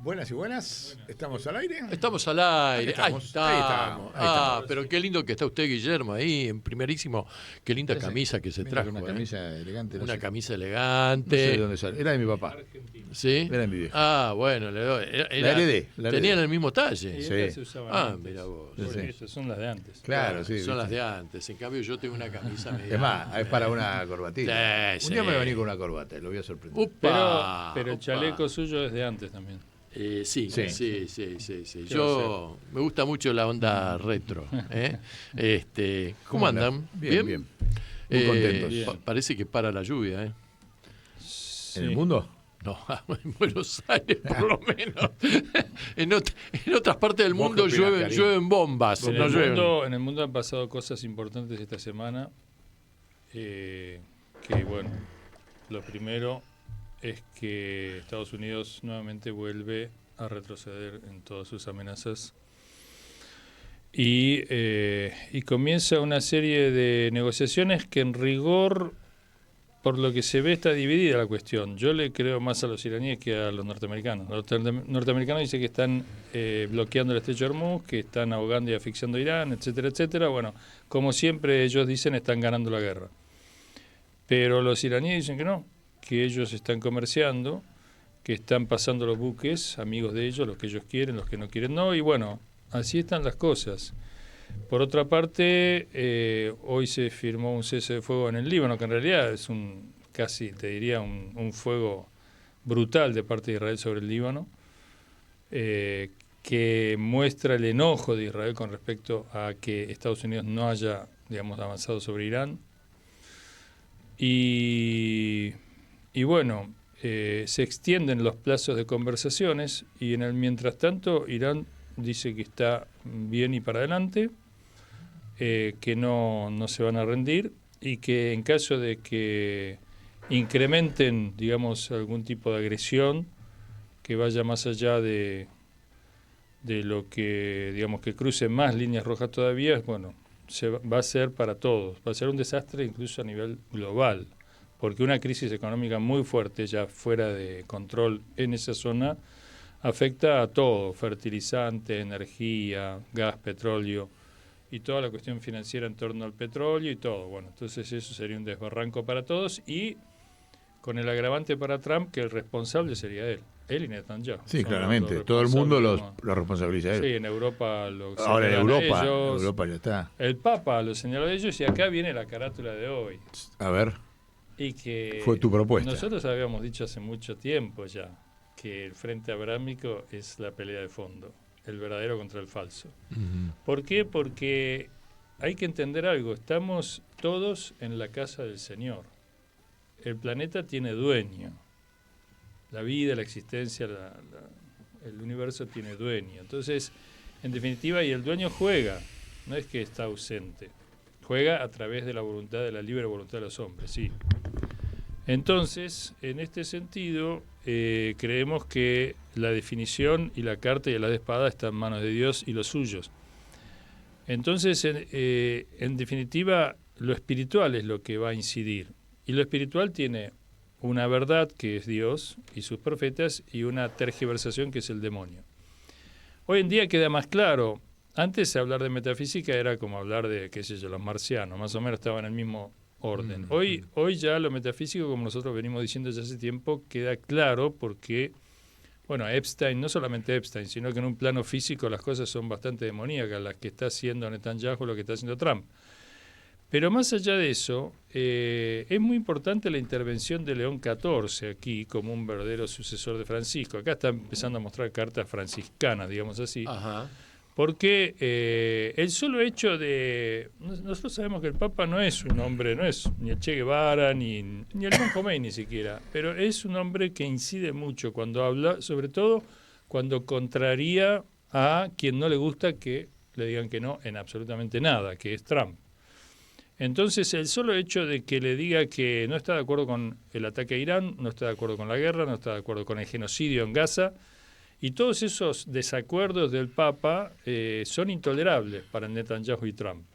Buenas y buenas. ¿Estamos al aire? Estamos al aire. Ahí estamos. Ahí estamos. Pero qué lindo que está usted, Guillermo, ahí en primerísimo. Qué linda camisa que se trajo. Una camisa elegante. Una camisa No sé elegante. de dónde sale. Era de mi papá. ¿Sí? Era de mi vieja. Bueno, le doy. La heredé. Tenían el mismo talle. Sí. Se usaban antes. Mira vos. Porque estas son las de antes. Claro, sí. Son ¿viste? las de antes. En cambio, yo tengo una camisa media. Es más, es para una corbatita. Sí, Un día me sí. voy a venir con una corbata, lo voy a sorprender. Upa, Pero el upa. chaleco suyo es de antes también. Sí. ¿Qué Yo me gusta mucho la onda retro. ¿Cómo andan? Bien. Muy contentos. Bien. Parece que para la lluvia, ¿eh? ¿En el mundo? No, en Buenos Aires por lo menos. en otras partes del Vos mundo qué opinás, Karim. llueven bombas. En, no el llueven. mundo, en el mundo han pasado cosas importantes esta semana. Que bueno, lo primero es que Estados Unidos nuevamente vuelve a retroceder en todas sus amenazas y comienza una serie de negociaciones que en rigor, por lo que se ve, está dividida la cuestión. Yo le creo más a los iraníes que a los norteamericanos. Los norteamericanos dicen que están bloqueando el estrecho de Hormuz, que están ahogando y asfixiando a Irán, etcétera, etcétera. Bueno, como siempre ellos dicen, están ganando la guerra. Pero los iraníes dicen que no, que ellos están comerciando, que están pasando los buques, amigos de ellos, los que ellos quieren, los que no quieren no, y bueno, así están las cosas. Por otra parte, hoy se firmó un cese de fuego en el Líbano, que en realidad es casi te diría un fuego brutal de parte de Israel sobre el Líbano, que muestra el enojo de Israel con respecto a que Estados Unidos no haya, digamos, avanzado sobre Irán. Y bueno, se extienden los plazos de conversaciones y en el mientras tanto Irán dice que está bien y para adelante, que no se van a rendir y que en caso de que incrementen, digamos, algún tipo de agresión que vaya más allá de lo que, digamos, que cruce más líneas rojas todavía, bueno, va a ser para todos, va a ser un desastre incluso a nivel global, porque una crisis económica muy fuerte ya fuera de control en esa zona afecta a todo, fertilizante, energía, gas, petróleo y toda la cuestión financiera en torno al petróleo y todo. Bueno, entonces eso sería un desbarranco para todos y con el agravante para Trump que el responsable sería él y Netanyahu. Sí, Son claramente. los Todo el mundo responsables, lo responsabiliza a él. Sí, en Europa lo Ahora en señalan ellos. Europa ya está. El Papa lo señaló a ellos y acá viene la carátula de hoy. A ver, Y que fue tu propuesta. Nosotros habíamos dicho hace mucho tiempo ya que el Frente Abrámico es la pelea de fondo, el verdadero contra el falso. ¿Por qué? Porque hay que entender algo, estamos todos en la casa del Señor. El planeta tiene dueño. La vida, la existencia, el universo tiene dueño. Entonces, en definitiva, y el dueño juega, no es que está ausente. Juega a través de la voluntad, de la libre voluntad de los hombres, sí. Entonces, en este sentido, creemos que la definición y la carta y la de espada están en manos de Dios y los suyos. Entonces, en definitiva, lo espiritual es lo que va a incidir. Y lo espiritual tiene una verdad que es Dios y sus profetas y una tergiversación que es el demonio. Hoy en día queda más claro. Antes hablar de metafísica era como hablar de, qué sé yo, los marcianos, más o menos estaban en el mismo orden. Hoy ya lo metafísico, como nosotros venimos diciendo desde hace tiempo, queda claro porque, bueno, Epstein, no solamente Epstein, sino que en un plano físico las cosas son bastante demoníacas, las que está haciendo Netanyahu, lo que está haciendo Trump. Pero más allá de eso, es muy importante la intervención de León XIV aquí como un verdadero sucesor de Francisco. Acá está empezando a mostrar cartas franciscanas, digamos así. Ajá. Porque el solo hecho de... Nosotros sabemos que el Papa no es un hombre, no es ni el Che Guevara, ni el Imam Khomeini ni siquiera, pero es un hombre que incide mucho cuando habla, sobre todo cuando contraría a quien no le gusta que le digan que no en absolutamente nada, que es Trump. Entonces, el solo hecho de que le diga que no está de acuerdo con el ataque a Irán, no está de acuerdo con la guerra, no está de acuerdo con el genocidio en Gaza, y todos esos desacuerdos del Papa son intolerables para Netanyahu y Trump.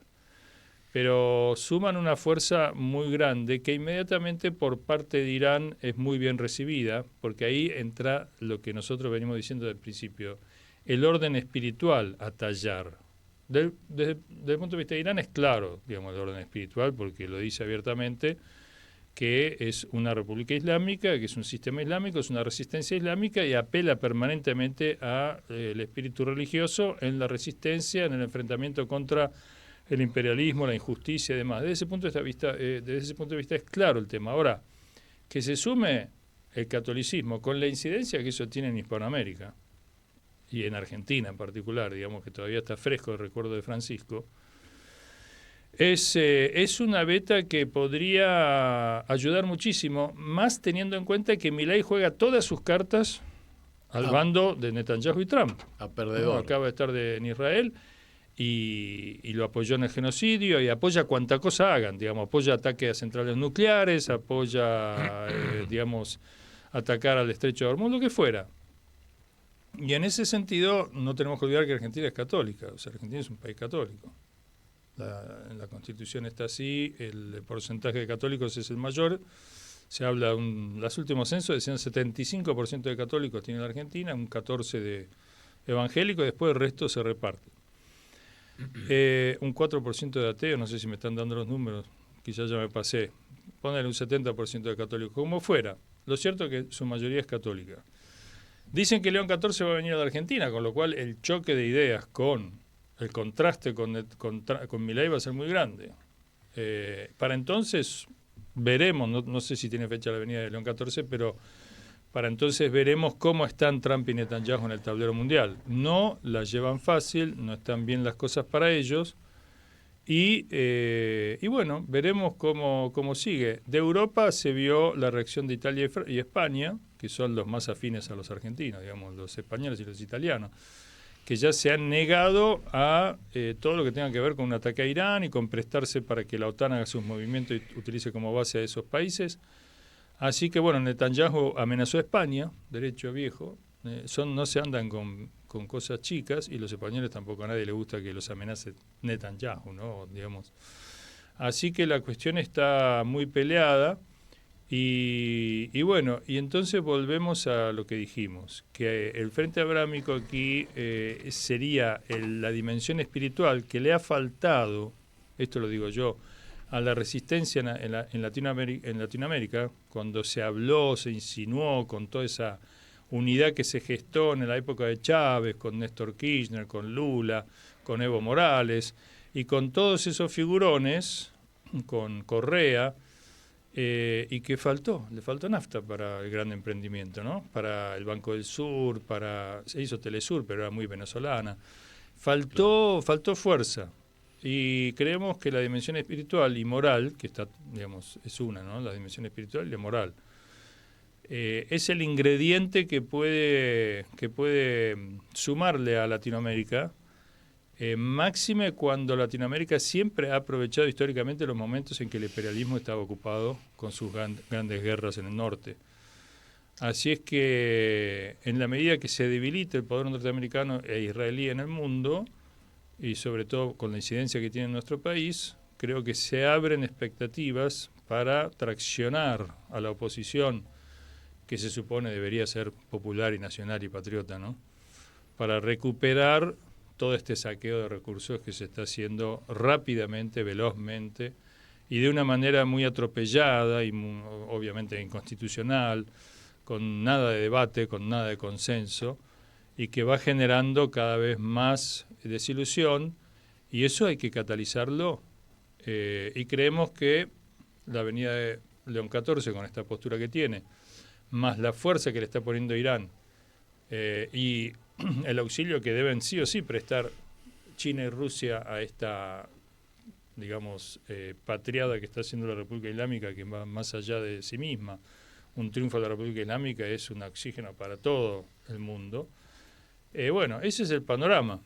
pero suman una fuerza muy grande que inmediatamente por parte de Irán es muy bien recibida, porque ahí entra lo que nosotros venimos diciendo desde el principio, el orden espiritual a tallar. Desde el punto de vista de Irán es claro, digamos, el orden espiritual, porque lo dice abiertamente, que es una república islámica, que es un sistema islámico, es una resistencia islámica y apela permanentemente al espíritu religioso en la resistencia, en el enfrentamiento contra el imperialismo, la injusticia y demás. Desde ese punto de vista es claro el tema. Ahora, que se sume el catolicismo con la incidencia que eso tiene en Hispanoamérica y en Argentina en particular, digamos que todavía está fresco el recuerdo de Francisco, es una beta que podría ayudar muchísimo, más teniendo en cuenta que Milei juega todas sus cartas al bando de Netanyahu y Trump. A perdedor. Acaba de estar en Israel y lo apoyó en el genocidio y apoya cuanta cosa hagan, digamos, apoya ataques a centrales nucleares, apoya, digamos, atacar al estrecho de Hormuz, lo que fuera. Y en ese sentido no tenemos que olvidar que Argentina es católica, o sea, Argentina es un país católico. En la Constitución está así, el porcentaje de católicos es el mayor. Se habla, los últimos censos decían 75% de católicos tiene la Argentina, un 14% de evangélicos, y después el resto se reparte. Un 4% de ateos, no sé si me están dando los números, quizás ya me pasé. Poner un 70% de católicos, como fuera. Lo cierto es que su mayoría es católica. Dicen que León XIV va a venir a la Argentina, con lo cual el choque de ideas con el contraste con Milei va a ser muy grande. Para entonces veremos, no sé si tiene fecha la venida de León XIV, pero para entonces veremos cómo están Trump y Netanyahu en el tablero mundial. No la llevan fácil, no están bien las cosas para ellos, y bueno, veremos cómo sigue. De Europa se vio la reacción de Italia y España, que son los más afines a los argentinos, digamos, los españoles y los italianos, que ya se han negado a todo lo que tenga que ver con un ataque a Irán y con prestarse para que la OTAN haga sus movimientos y utilice como base a esos países. Así que bueno, Netanyahu amenazó a España, derecho viejo, no se andan con cosas chicas, y los españoles tampoco, a nadie le gusta que los amenace Netanyahu, ¿no? Digamos. Así que la cuestión está muy peleada. Y bueno, y entonces volvemos a lo que dijimos, que el Frente Abrámico aquí sería la dimensión espiritual que le ha faltado, esto lo digo yo, a la resistencia en Latinoamérica, cuando se habló, se insinuó con toda esa unidad que se gestó en la época de Chávez, con Néstor Kirchner, con Lula, con Evo Morales, y con todos esos figurones, con Correa, y que le faltó nafta para el gran emprendimiento, ¿no? Para el Banco del Sur, se hizo Telesur, pero era muy venezolana. Faltó fuerza, y creemos que la dimensión espiritual y moral, que está, digamos, es una, ¿no? La dimensión espiritual y la moral, es el ingrediente que puede sumarle a Latinoamérica. Máxime cuando Latinoamérica siempre ha aprovechado históricamente los momentos en que el imperialismo estaba ocupado con sus grandes guerras en el norte. Así es que en la medida que se debilite el poder norteamericano e israelí en el mundo, y sobre todo con la incidencia que tiene en nuestro país, creo que se abren expectativas para traccionar a la oposición, que se supone debería ser popular y nacional y patriota, ¿no? Para recuperar todo este saqueo de recursos que se está haciendo rápidamente, velozmente, y de una manera muy atropellada y obviamente inconstitucional, con nada de debate, con nada de consenso, y que va generando cada vez más desilusión, y eso hay que catalizarlo, y creemos que la venida de León XIV, con esta postura que tiene, más la fuerza que le está poniendo Irán, y el auxilio que deben sí o sí prestar China y Rusia a esta, digamos, patriada que está haciendo la República Islámica, que va más allá de sí misma. Un triunfo de la República Islámica es un oxígeno para todo el mundo. Bueno, ese es el panorama.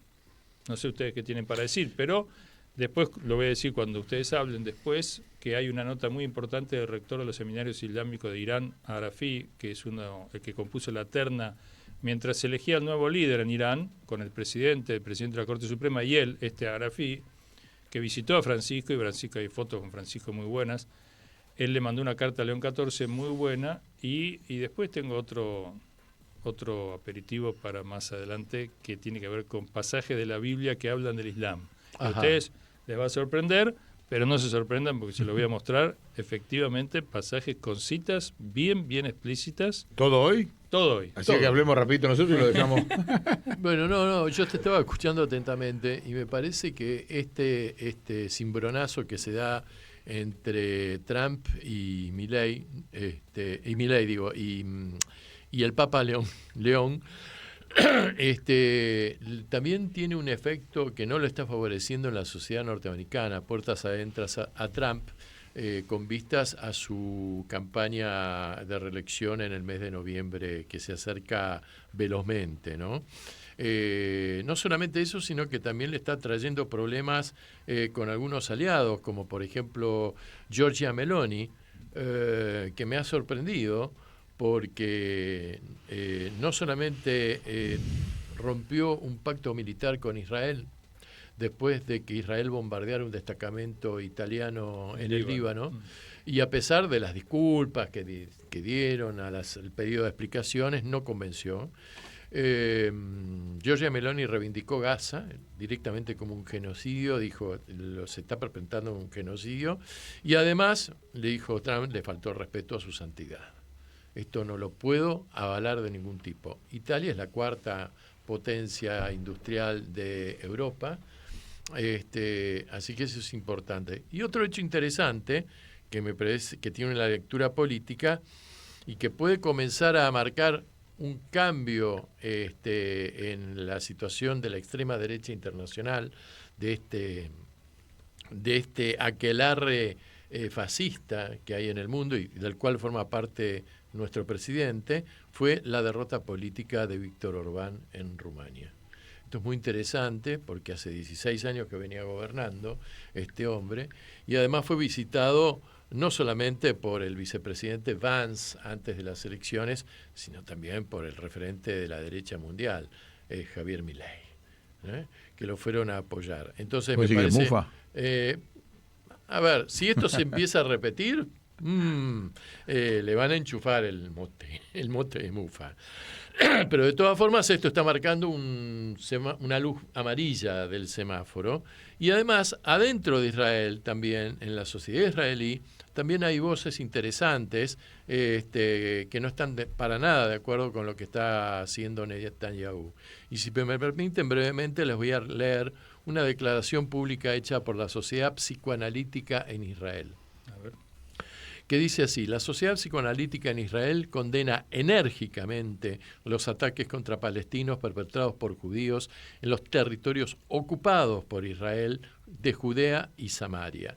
No sé ustedes qué tienen para decir, pero después lo voy a decir cuando ustedes hablen después, que hay una nota muy importante del rector de los seminarios islámicos de Irán, Arafi, que es el que compuso la terna mientras se elegía el nuevo líder en Irán, con el presidente de la Corte Suprema y él, Arafi, que visitó a Francisco, y Francisco, hay fotos con Francisco muy buenas. Él le mandó una carta a León XIV muy buena, y después tengo otro aperitivo para más adelante que tiene que ver con pasajes de la Biblia que hablan del Islam. A ustedes les va a sorprender, pero no se sorprendan porque se lo voy a mostrar efectivamente pasajes con citas bien explícitas. ¿Todo hoy? Todo hoy. Así que hablemos rapidito nosotros y lo dejamos. Bueno, no, yo te estaba escuchando atentamente y me parece que este cimbronazo que se da entre Trump y Milei, y el Papa León, también tiene un efecto que no lo está favoreciendo en la sociedad norteamericana, puertas adentro a Trump, con vistas a su campaña de reelección en el mes de noviembre que se acerca velozmente, ¿no? No solamente eso, sino que también le está trayendo problemas con algunos aliados, como por ejemplo Giorgia Meloni, que me ha sorprendido porque no solamente rompió un pacto militar con Israel después de que Israel bombardeara un destacamento italiano en el Líbano, y a pesar de las disculpas que dieron al pedido de explicaciones, no convenció. Giorgia Meloni reivindicó Gaza directamente como un genocidio, dijo, se está perpetrando un genocidio, y además, le dijo Trump, le faltó respeto a su santidad. Esto no lo puedo avalar de ningún tipo. Italia es la cuarta potencia industrial de Europa, así que eso es importante. Y otro hecho interesante, que me parece que tiene una lectura política y que puede comenzar a marcar un cambio en la situación de la extrema derecha internacional, de este aquelarre fascista que hay en el mundo y del cual forma parte nuestro presidente, fue la derrota política de Víctor Orbán en Rumania. Esto es muy interesante porque hace 16 años que venía gobernando este hombre, y además fue visitado no solamente por el vicepresidente Vance antes de las elecciones, sino también por el referente de la derecha mundial, Javier Milei, que lo fueron a apoyar. Entonces me parece, Mufa? A ver, si esto se empieza a repetir, le van a enchufar el mote de Mufa. Pero de todas formas esto está marcando una luz amarilla del semáforo, y además adentro de Israel también, en la sociedad israelí, también hay voces interesantes que no están para nada de acuerdo con lo que está haciendo Netanyahu. Y si me permiten brevemente les voy a leer una declaración pública hecha por la Sociedad Psicoanalítica en Israel, que dice así: la Sociedad Psicoanalítica en Israel condena enérgicamente los ataques contra palestinos perpetrados por judíos en los territorios ocupados por Israel de Judea y Samaria,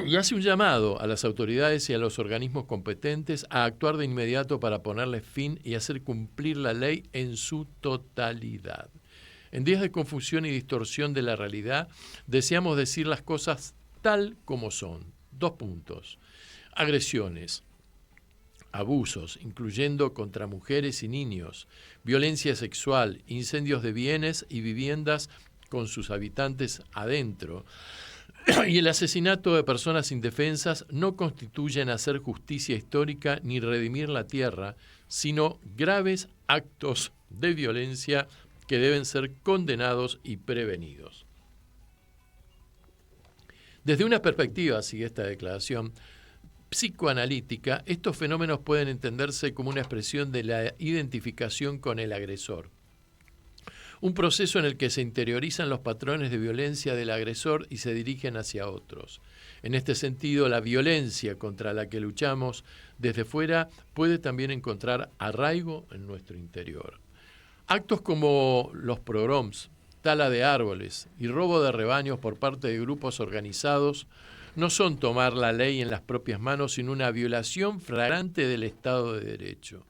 y hace un llamado a las autoridades y a los organismos competentes a actuar de inmediato para ponerle fin y hacer cumplir la ley en su totalidad. En días de confusión y distorsión de la realidad, deseamos decir las cosas tal como son. 2 puntos. Agresiones, abusos, incluyendo contra mujeres y niños, violencia sexual, incendios de bienes y viviendas con sus habitantes adentro, y el asesinato de personas indefensas no constituyen hacer justicia histórica ni redimir la tierra, sino graves actos de violencia que deben ser condenados y prevenidos. Desde una perspectiva, sigue esta declaración, psicoanalítica, estos fenómenos pueden entenderse como una expresión de la identificación con el agresor. Un proceso en el que se interiorizan los patrones de violencia del agresor y se dirigen hacia otros. En este sentido, la violencia contra la que luchamos desde fuera puede también encontrar arraigo en nuestro interior. Actos como los pogroms, tala de árboles y robo de rebaños por parte de grupos organizados no son tomar la ley en las propias manos, sino una violación flagrante del Estado de Derecho.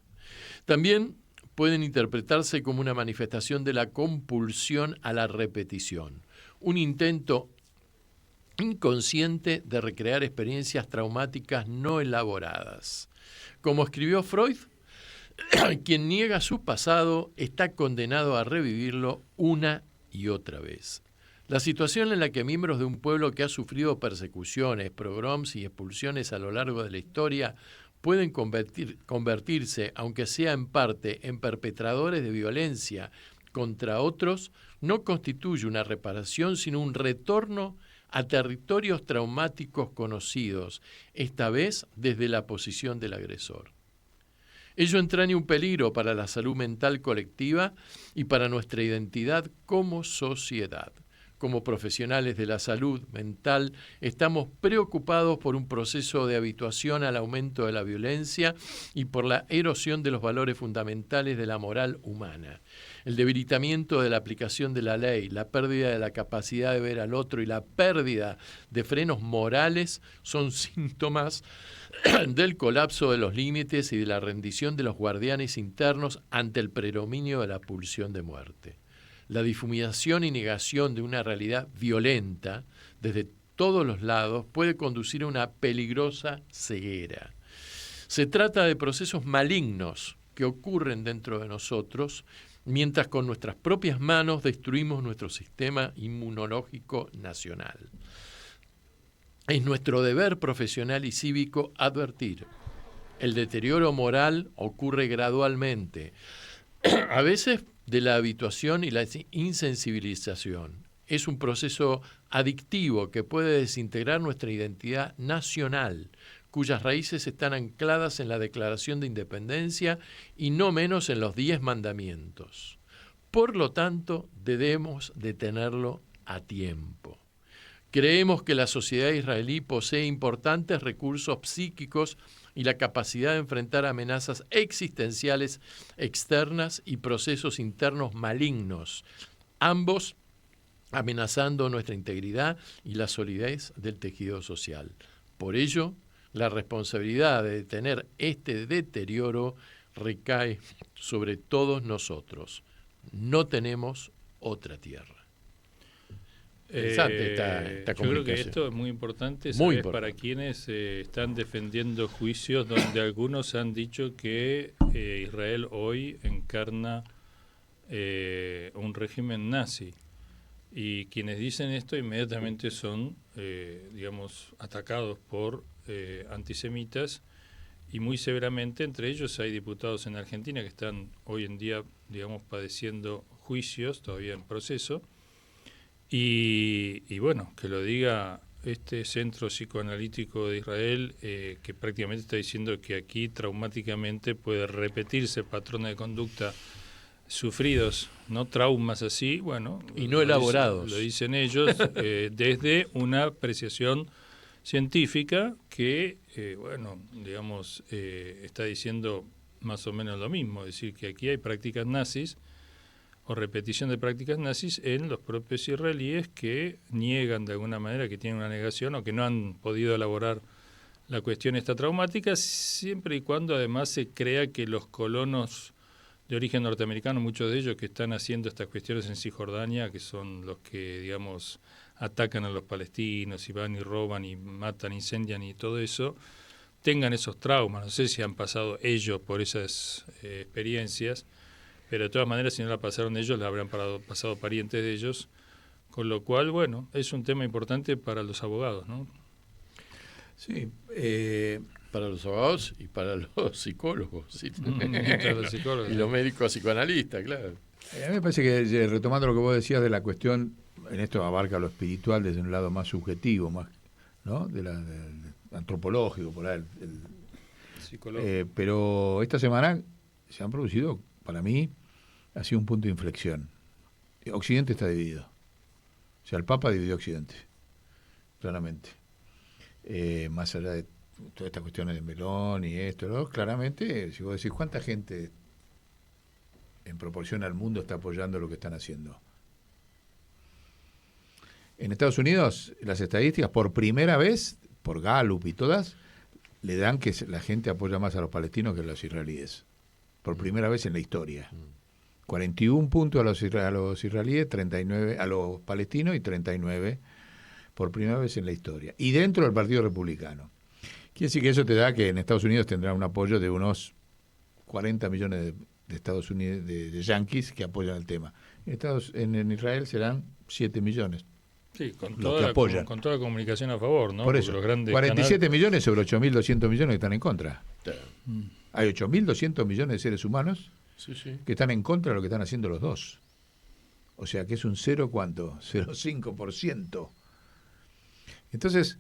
También pueden interpretarse como una manifestación de la compulsión a la repetición, un intento inconsciente de recrear experiencias traumáticas no elaboradas. Como escribió Freud, quien niega su pasado está condenado a revivirlo una y otra vez. La situación en la que miembros de un pueblo que ha sufrido persecuciones, pogroms y expulsiones a lo largo de la historia pueden convertirse, aunque sea en parte, en perpetradores de violencia contra otros, no constituye una reparación, sino un retorno a territorios traumáticos conocidos, esta vez desde la posición del agresor. Ello entraña un peligro para la salud mental colectiva y para nuestra identidad como sociedad. Como profesionales de la salud mental, estamos preocupados por un proceso de habituación al aumento de la violencia y por la erosión de los valores fundamentales de la moral humana. El debilitamiento de la aplicación de la ley, la pérdida de la capacidad de ver al otro y la pérdida de frenos morales son síntomas del colapso de los límites y de la rendición de los guardianes internos ante el predominio de la pulsión de muerte. La difuminación y negación de una realidad violenta desde todos los lados puede conducir a una peligrosa ceguera. Se trata de procesos malignos que ocurren dentro de nosotros mientras con nuestras propias manos destruimos nuestro sistema inmunológico nacional. Es nuestro deber profesional y cívico advertir. El deterioro moral ocurre gradualmente, a veces de la habituación y la insensibilización. Es un proceso adictivo que puede desintegrar nuestra identidad nacional, cuyas raíces están ancladas en la Declaración de Independencia y no menos en los 10 mandamientos. Por lo tanto, debemos detenerlo a tiempo. Creemos que la sociedad israelí posee importantes recursos psíquicos y la capacidad de enfrentar amenazas existenciales externas y procesos internos malignos, ambos amenazando nuestra integridad y la solidez del tejido social. Por ello, la responsabilidad de detener este deterioro recae sobre todos nosotros. No tenemos otra tierra. Interesante esta yo creo que comunicación. esto es muy importante, Muy ¿sabes? importante. Para quienes están defendiendo juicios donde algunos han dicho que Israel hoy encarna un régimen nazi. Y quienes dicen esto inmediatamente son, digamos, atacados por antisemitas y muy severamente. Entre ellos hay diputados en Argentina que están hoy en día, digamos, padeciendo juicios todavía en proceso. Y bueno, que lo diga este centro psicoanalítico de Israel, que prácticamente está diciendo que aquí traumáticamente puede repetirse patrones de conducta sufridos, no traumas así, bueno, y no elaborados. Lo dicen ellos desde una apreciación científica que, bueno, digamos, está diciendo más o menos lo mismo, es decir, que aquí hay prácticas nazis o repetición de prácticas nazis en los propios israelíes que niegan de alguna manera, que tienen una negación o que no han podido elaborar la cuestión esta traumática, siempre y cuando además se crea que los colonos de origen norteamericano, muchos de ellos que están haciendo estas cuestiones en Cisjordania, que son los que, digamos, atacan a los palestinos y van y roban y matan, incendian y todo eso, tengan esos traumas. No sé si han pasado ellos por esas experiencias, pero de todas maneras, si no la pasaron ellos, la habrán pasado parientes de ellos, con lo cual, bueno, es un tema importante para los abogados, ¿no? Sí, para los abogados y para los psicólogos, ¿sí? Para los psicólogos, y los médicos psicoanalistas, claro. a mí me parece que, retomando lo que vos decías de la cuestión, en esto abarca lo espiritual desde un lado más subjetivo, más, ¿no? Del antropológico, por ahí. Psicológico. Pero esta semana se han producido, para mí, ha sido un punto de inflexión. Occidente está dividido. O sea, el Papa dividió Occidente, claramente. Más allá de todas estas cuestiones de Melón y esto, ¿no? Claramente, si vos decís, ¿cuánta gente en proporción al mundo está apoyando lo que están haciendo? En Estados Unidos, las estadísticas, por primera vez, por Gallup y todas, le dan que la gente apoya más a los palestinos que a los israelíes. Por primera vez en la historia. 41 puntos a los israelíes, 39 a los palestinos y 39 por primera vez en la historia. Y dentro del Partido Republicano. Quiere decir que eso te da que en Estados Unidos tendrá un apoyo de unos 40 millones de Estados Unidos, de yanquis que apoyan el tema. En Israel serán 7 millones, Sí, con los toda, que la, apoyan. con toda la comunicación a favor, ¿no? Por Porque eso, los grandes 47 millones sobre 8.200 millones que están en contra. Claro. Hay 8.200 millones de seres humanos Sí, sí. que están en contra de lo que están haciendo los dos. O sea que es un 0, ¿cuánto? 0,5%. Entonces,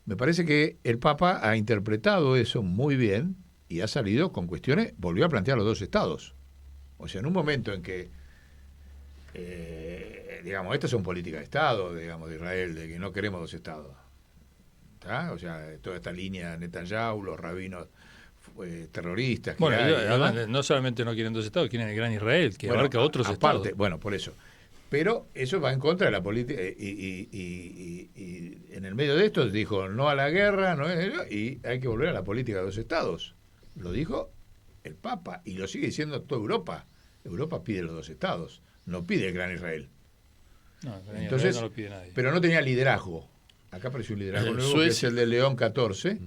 me parece que el Papa ha interpretado eso muy bien y ha salido con cuestiones, volvió a plantear los dos estados. O sea, en un momento en que, digamos, estas son políticas de Estado, digamos, de Israel, de que no queremos dos estados. ¿Está? O sea, toda esta línea Netanyahu, los rabinos terroristas. Que Bueno, hay, no solamente no quieren dos estados, quieren el Gran Israel, que bueno, abarca otros aparte, estados. Bueno, por eso. Pero eso va en contra de la política y en el medio de esto dijo no a la guerra, y hay que volver a la política de dos estados. Lo dijo el Papa y lo sigue diciendo toda Europa. Europa pide los dos estados, no pide el Gran Israel. No, el Gran Entonces, Israel no lo pide nadie. pero no tenía liderazgo. Acá apareció un liderazgo nuevo, Suecia. que es el de León 14,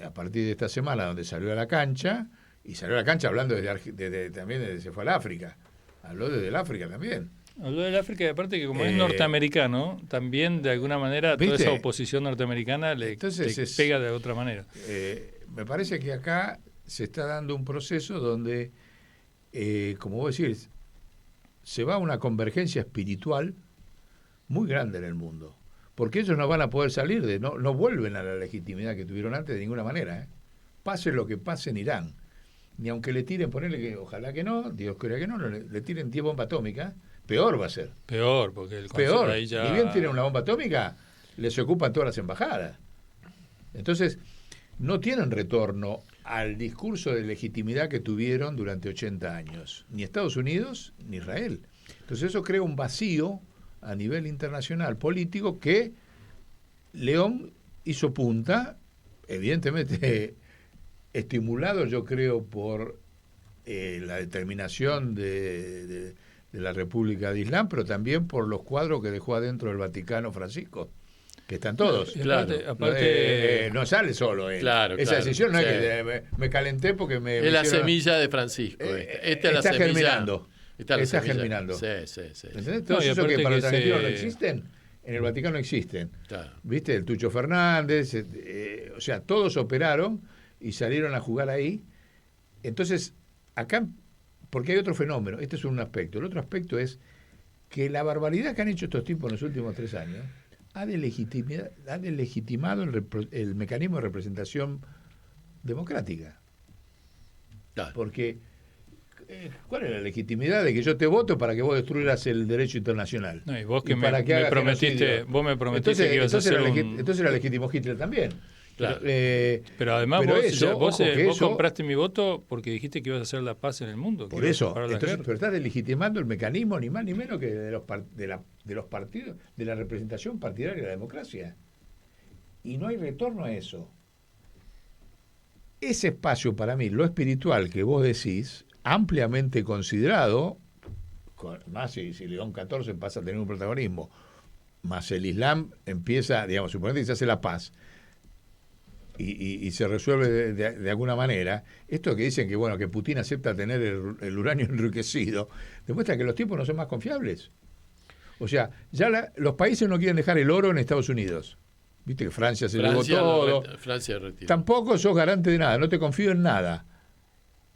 a partir de esta semana, donde salió a la cancha, y salió a la cancha hablando también desde se fue al África. Habló desde el África también. Habló del África y aparte que como es norteamericano, también de alguna manera ¿viste? toda esa oposición norteamericana le pega de otra manera. Me parece que acá se está dando un proceso donde, como vos decís, se va a una convergencia espiritual muy grande en el mundo. Porque ellos no van a poder salir no vuelven a la legitimidad que tuvieron antes de ninguna manera. Pase lo que pase en Irán. Ni aunque le tiren, ponerle que ojalá que no, Dios quiera que no, le tiren 10 bombas atómicas, peor va a ser. Peor, porque el Peor. ahí ya... Ni bien tienen una bomba atómica, les ocupan todas las embajadas. Entonces, no tienen retorno al discurso de legitimidad que tuvieron durante 80 años, ni Estados Unidos ni Israel. Entonces eso crea un vacío a nivel internacional político que León hizo punta, evidentemente estimulado yo creo por la determinación de la República de Islam, pero también por los cuadros que dejó adentro del Vaticano Francisco, que están todos. Claro. Aparte, No sale solo él. Claro, Esa claro, decisión no sí. es que me calenté porque me Es la hicieron- semilla de Francisco. Esta es la está semilla. germinando. Esta es la Está semilla. germinando. Sí, sí, sí. ¿Entendés? No, Todo y eso aparte que para que los argentinos no se- existen, en el Vaticano existen. Claro. ¿Viste? El Tucho Fernández, o sea, todos operaron y salieron a jugar ahí. Entonces, acá, porque hay otro fenómeno, este es un aspecto. El otro aspecto es que la barbaridad que han hecho estos tipos en los últimos 3 años ha delegitimado el mecanismo de representación democrática. Claro. Porque, ¿cuál es la legitimidad de que yo te voto para que vos destruyeras el derecho internacional? No, y vos que para me hagas prometiste, genocidio. vos me prometiste que ibas a hacer entonces era legítimo Hitler también. Claro. Pero además pero vos, eso, vos ojo que eso- compraste mi voto porque dijiste que ibas a hacer la paz en el mundo. que Por ibas a eso, parar la entonces, guerra. pero estás delegitimando el mecanismo ni más ni menos que de los partidos, de la representación partidaria de la democracia. Y no hay retorno a eso. Ese espacio para mí, lo espiritual que vos decís, ampliamente considerado, más si León XIV pasa a tener un protagonismo, más el Islam empieza, digamos, suponete que se hace la paz, y se resuelve de alguna manera, esto que dicen que bueno que Putin acepta tener el uranio enriquecido, demuestra que los tipos no son más confiables. O sea, ya los países no quieren dejar el oro en Estados Unidos. Viste que Francia se llevó todo. Francia retiró. Tampoco sos garante de nada, no te confío en nada.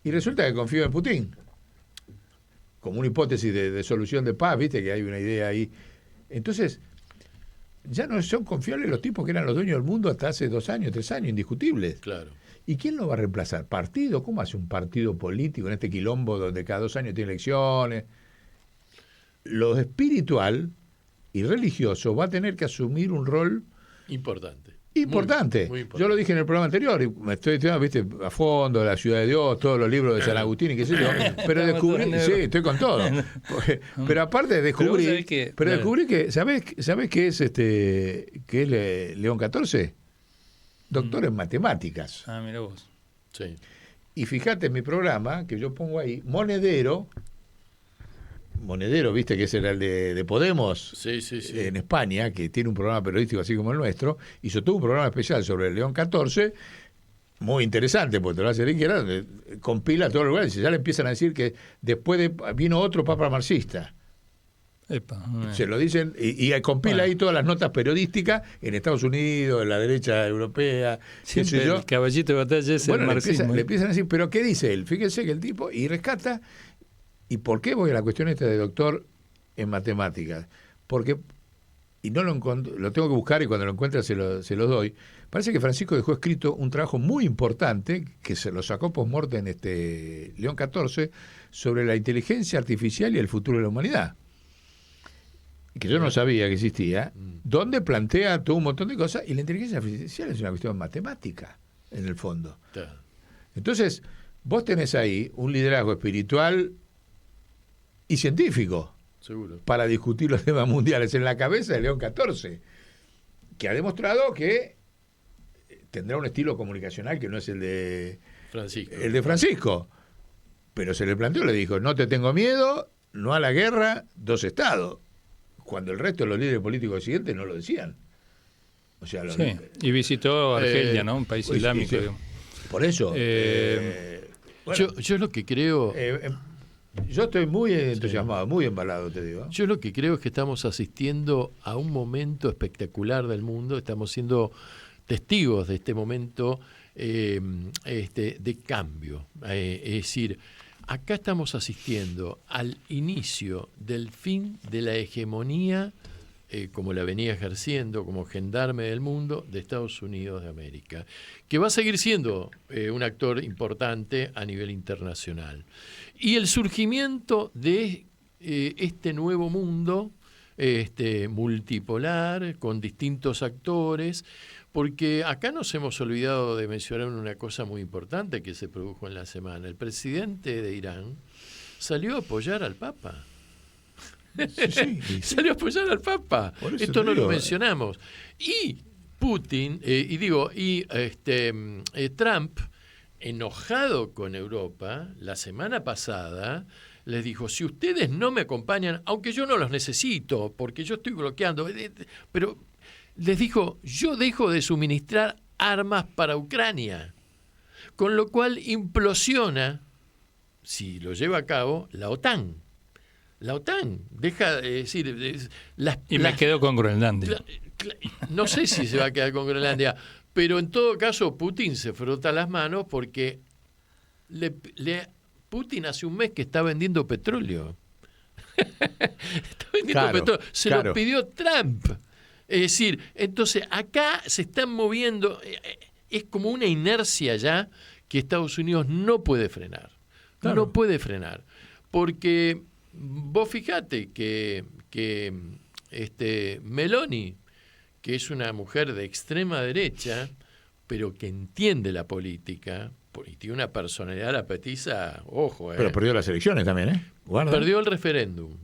Y resulta que confío en Putin. Como una hipótesis de solución de paz, viste que hay una idea ahí. Entonces, ya no son confiables los tipos que eran los dueños del mundo hasta hace 2 años, 3 años, indiscutibles. Claro. ¿Y quién lo va a reemplazar? ¿Partido? ¿Cómo hace un partido político en este quilombo donde cada 2 años tiene elecciones? Lo espiritual y religioso va a tener que asumir un rol Importante. importante. Muy importante. Yo lo dije en el programa anterior y me estoy estudiando, viste, a fondo, La Ciudad de Dios, todos los libros de San Agustín y qué sé yo, pero descubrí, sí, estoy con todo. Pero aparte descubrí, descubrí que, ¿sabés qué es qué es León XIV? Doctor en matemáticas. Ah, mira vos. Sí. Y fíjate en mi programa, que yo pongo ahí, Monedero, viste que ese era el de Podemos, Sí, sí, sí. en España, que tiene un programa periodístico así como el nuestro, hizo todo un programa especial sobre el León XIV, muy interesante, porque te lo hace el izquierda, donde compila todo el lugar, y ya le empiezan a decir que después vino otro papa marxista. Epa, Se lo dicen y compila ahí todas las notas periodísticas en Estados Unidos, en la derecha europea, qué siempre sé yo. el caballito de batalla es el marxismo. Le empiezan a decir, pero ¿qué dice él? Fíjense que el tipo, y rescata, ¿y por qué voy a la cuestión esta de doctor en matemáticas? Porque, y no lo encuentro, lo tengo que buscar y cuando lo encuentre se los doy. Parece que Francisco dejó escrito un trabajo muy importante, que se lo sacó post-mortem León XIV, sobre la inteligencia artificial y el futuro de la humanidad, que yo no sabía que existía, donde plantea todo un montón de cosas, y la inteligencia artificial es una cuestión matemática, en el fondo. Entonces, vos tenés ahí un liderazgo espiritual y científico. Seguro. Para discutir los temas mundiales en la cabeza de León XIV, que ha demostrado que tendrá un estilo comunicacional que no es el de Francisco. Pero se le planteó, le dijo, no te tengo miedo, no a la guerra, 2 estados. Cuando el resto de los líderes políticos occidentales no lo decían. O sea, sí, y visitó Argelia, ¿no? Un país islámico. Por eso. Bueno, yo lo que creo... yo estoy muy entusiasmado, muy embalado, te digo. Yo lo que creo es que estamos asistiendo a un momento espectacular del mundo, estamos siendo testigos de este momento de cambio. Es decir, acá estamos asistiendo al inicio del fin de la hegemonía, como la venía ejerciendo como gendarme del mundo, de Estados Unidos de América, que va a seguir siendo un actor importante a nivel internacional. Y el surgimiento de este nuevo mundo multipolar, con distintos actores, porque acá nos hemos olvidado de mencionar una cosa muy importante que se produjo en la semana. El presidente de Irán salió a apoyar al Papa. Sí. Salió a apoyar al Papa. Esto no lo mencionamos. Y Putin, Trump, enojado con Europa, la semana pasada les dijo, si ustedes no me acompañan, aunque yo no los necesito, porque yo estoy bloqueando, pero les dijo, yo dejo de suministrar armas para Ucrania, con lo cual implosiona, si lo lleva a cabo, la OTAN. La OTAN deja de decir... me quedo con Groenlandia. No sé si se va a quedar con Groenlandia, pero en todo caso Putin se frota las manos porque Putin hace un mes que está vendiendo petróleo. Está vendiendo petróleo. Se lo pidió Trump. Es decir, entonces acá se están moviendo, es como una inercia ya que Estados Unidos no puede frenar. Claro. No puede frenar. Porque vos fijate que Meloni, que es una mujer de extrema derecha, pero que entiende la política, y tiene una personalidad, la petiza, ojo. Pero perdió las elecciones también, ¿eh? Guarda. Perdió el referéndum.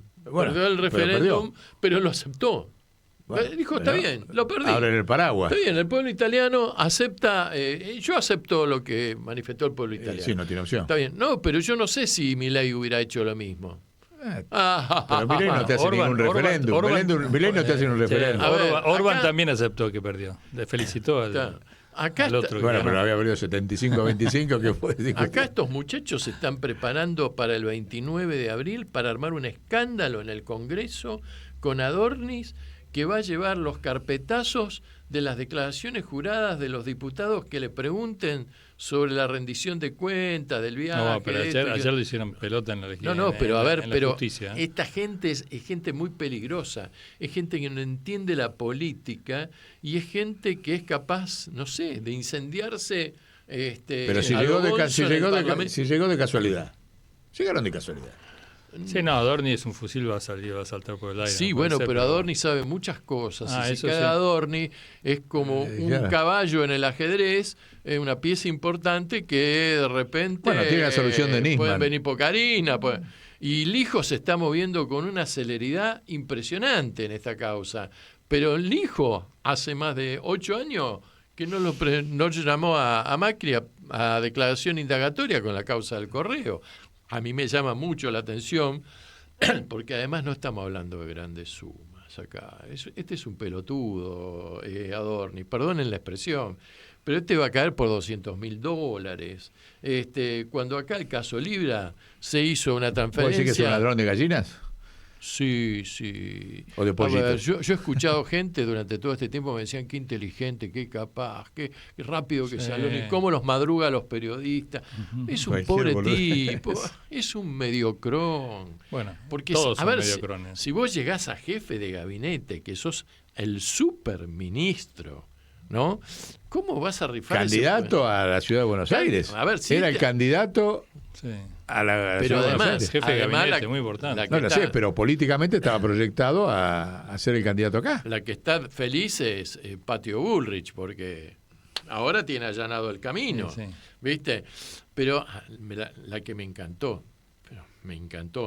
Pero lo aceptó. Bueno, dijo, está bien, lo perdí. Abren el paraguas. Está bien, el pueblo italiano acepta, yo acepto lo que manifestó el pueblo italiano. Sí, no tiene opción. Está bien, no, pero yo no sé si Milei hubiera hecho lo mismo. Pero Milei no te hace ningún referéndum. Milei no te hace un referéndum. Orbán también aceptó que perdió. Le felicitó al otro. Bueno, pero había perdido 75-25. Que fue, acá estos muchachos se están preparando para el 29 de abril para armar un escándalo en el Congreso con Adornis, que va a llevar los carpetazos de las declaraciones juradas de los diputados que le pregunten sobre la rendición de cuentas del viaje. No, pero ayer lo hicieron pelota en la legislatura. No, pero a ver, pero justicia. Esta gente es gente muy peligrosa, es gente que no entiende la política y es gente que es capaz, no sé, de incendiarse. Pero si llegó de casualidad. Llegaron de casualidad. Sí, no, Adorni es un fusil, va a saltar por el aire. Sí, bueno, pero Adorni sabe muchas cosas. Si se cae sí. Adorni es como un caballo en el ajedrez, es una pieza importante que de repente... Bueno, tiene la solución de Nisman. Pueden venir Pocarina. Y Lijo se está moviendo con una celeridad impresionante en esta causa. Pero Lijo hace más de 8 años que no llamó a Macri a declaración indagatoria con la causa del correo. A mí me llama mucho la atención, porque además no estamos hablando de grandes sumas acá. Este es un pelotudo, Adorni, perdonen la expresión, pero este va a caer por $200.000. Cuando acá el caso Libra se hizo una transferencia... ¿Puede decir que es un ladrón de gallinas? Sí, sí. O de pollitos. A ver, yo he escuchado gente durante todo este tiempo, me decían qué inteligente, qué capaz, qué rápido que se habla, y cómo los madruga a los periodistas. Es un Cualquier pobre boludo. tipo, es un mediocrón. Bueno, Porque todos a son ver, mediocrones. si vos llegás a jefe de gabinete, que sos el superministro, ¿no? ¿Cómo vas a rifar Candidato a la ciudad de Buenos Aires. A ver, sí, Era el candidato Sí. a la Pero ciudad de Buenos además, Aires. Jefe de además, gabinete, muy importante. No lo sé, pero políticamente estaba proyectado a ser el candidato acá. La que está feliz es Patio Bullrich, porque ahora tiene allanado el camino, Sí, sí. ¿viste? Pero la que me encantó,